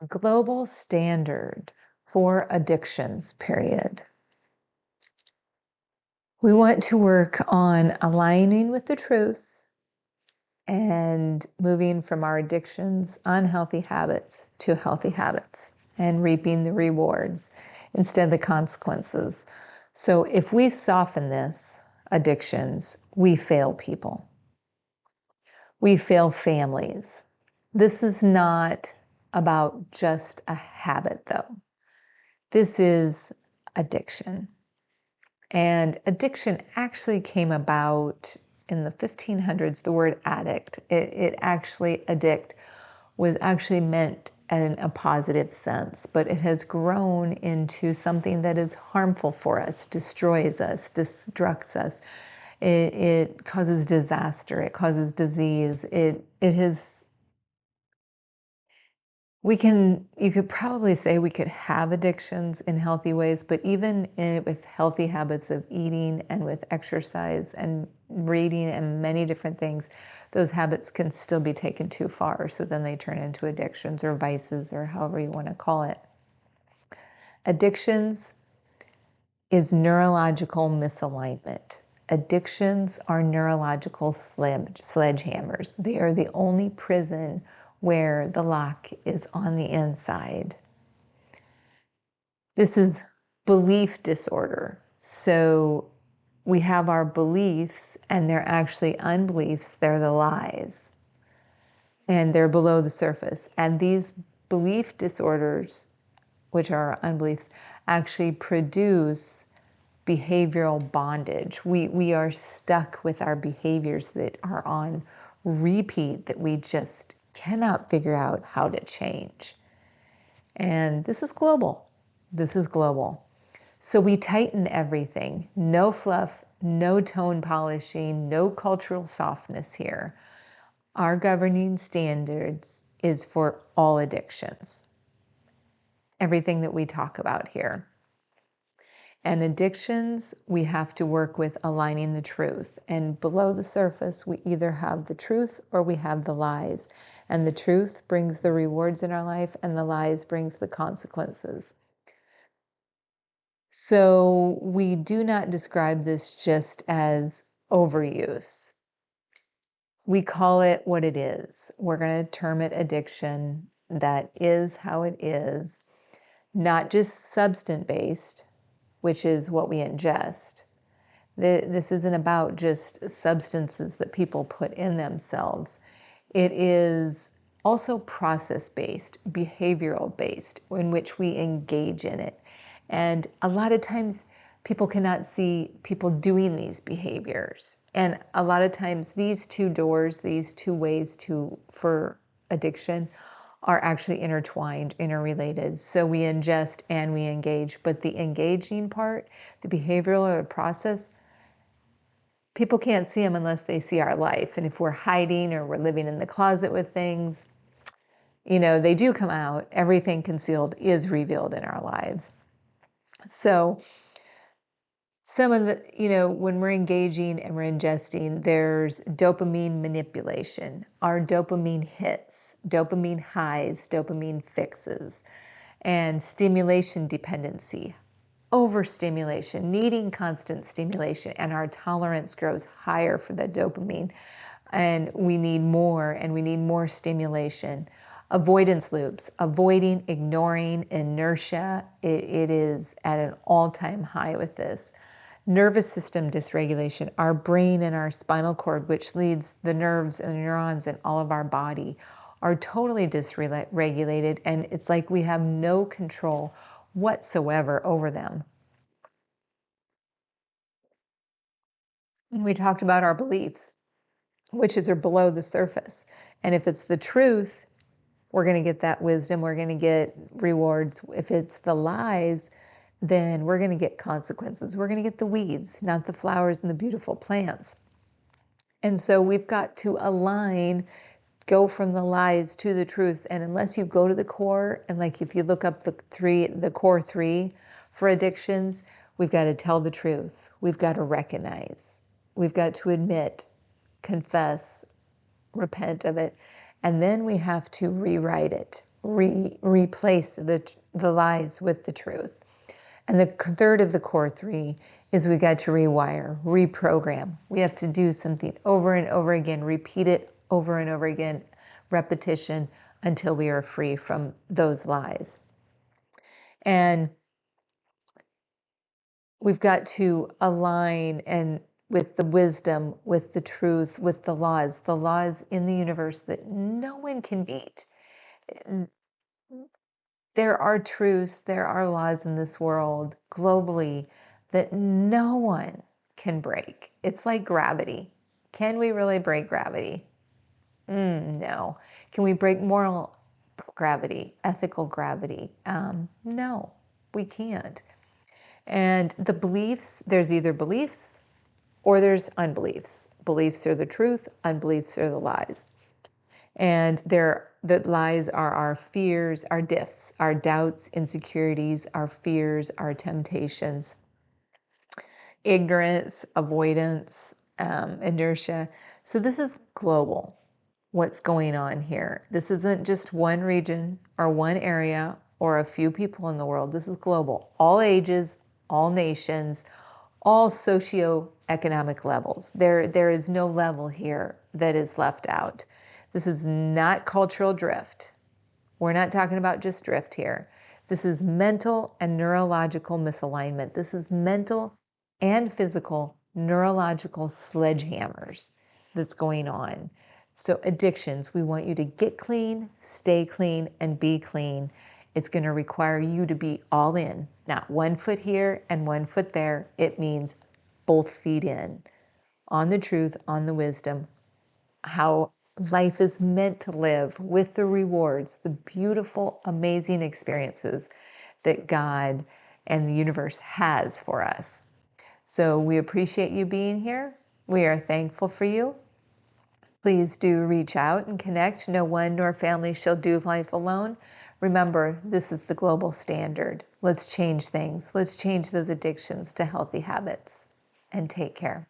Global standard for addictions, period. We want to work on aligning with the truth and moving from our addictions, unhealthy habits, to healthy habits and reaping the rewards instead of the consequences. So if we soften this, addictions, we fail people. We fail families. This is not about just a habit, though. This is addiction. And addiction actually came about in the 1500s. The word addict, it actually, addict, was actually meant in a positive sense, but it has grown into something that is harmful for us, destroys us, destructs us. It causes disaster, it causes disease. It has, you could probably say we could have addictions in healthy ways, but even with healthy habits of eating and with exercise and reading and many different things, those habits can still be taken too far. So then they turn into addictions or vices or however you want to call it. Addictions is neurological misalignment. Addictions are neurological sledgehammers. They are the only prison where the lock is on the inside. This is belief disorder. So we have our beliefs, and they're actually unbeliefs. They're the lies, and they're below the surface. And these belief disorders, which are unbeliefs, actually produce behavioral bondage. We are stuck with our behaviors that are on repeat that we just cannot figure out how to change. And this is global. This is global. So we tighten everything. No fluff, no tone polishing, no cultural softness here. Our governing standards is for all addictions. Everything that we talk about here. And addictions, we have to work with aligning the truth. And below the surface, we either have the truth or we have the lies. And the truth brings the rewards in our life, and the lies brings the consequences. So we do not describe this just as overuse. We call it what it is. We're going to term it addiction. That is how it is. Not just substance-based, which is what we ingest. This isn't about just substances that people put in themselves. It is also process-based, behavioral-based, in which we engage in it. And a lot of times people cannot see people doing these behaviors. And a lot of times these two doors, these two ways for addiction are actually intertwined, interrelated. So we ingest and we engage, but the engaging part, the behavioral or the process, people can't see them unless they see our life. And if we're hiding or we're living in the closet with things, they do come out. Everything concealed is revealed in our lives. So some of the, when we're engaging and we're ingesting, there's dopamine manipulation. Our dopamine hits, dopamine highs, dopamine fixes, and stimulation dependency, overstimulation, needing constant stimulation, and our tolerance grows higher for the dopamine, and we need more, and we need more stimulation. Avoidance loops, avoiding, ignoring, inertia, it is at an all-time high with this. Nervous system dysregulation, our brain and our spinal cord, which leads the nerves and the neurons in all of our body, are totally dysregulated, and it's like we have no control whatsoever over them. And we talked about our beliefs, which are below the surface. And if it's the truth, we're going to get that wisdom, we're going to get rewards. If it's the lies, then we're going to get consequences. We're going to get the weeds, not the flowers and the beautiful plants. And so we've got to align, go from the lies to the truth. And unless you go to the core, and like if you look up the core three for addictions, we've got to tell the truth. We've got to recognize. We've got to admit, confess, repent of it. And then we have to rewrite it. replace the lies with the truth. And the third of the core three is we got to rewire, reprogram. We have to do something over and over again, repeat it over and over again, repetition until we are free from those lies. And we've got to align and with the wisdom, with the truth, with the laws in the universe that no one can beat. There are truths, there are laws in this world globally that no one can break. It's like gravity. Can we really break gravity? No. Can we break moral gravity, ethical gravity? No, we can't. And the beliefs, there's either beliefs or there's unbeliefs. Beliefs are the truth, unbeliefs are the lies. And the lies are our fears, our diffs, our doubts, insecurities, our fears, our temptations, ignorance, avoidance, inertia. So this is global, what's going on here. This isn't just one region or one area or a few people in the world. This is global. All ages, all nations, all socioeconomic levels. There is no level here that is left out. This is not cultural drift. We're not talking about just drift here. This is mental and neurological misalignment. This is mental and physical neurological sledgehammers that's going on. So addictions, we want you to get clean, stay clean, and be clean. It's going to require you to be all in, not 1 foot here and 1 foot there. It means both feet in, on the truth, on the wisdom, how life is meant to live with the rewards, the beautiful, amazing experiences that God and the universe has for us. So we appreciate you being here. We are thankful for you. Please do reach out and connect. No one nor family shall do life alone. Remember, this is the global standard. Let's change things. Let's change those addictions to healthy habits. And take care.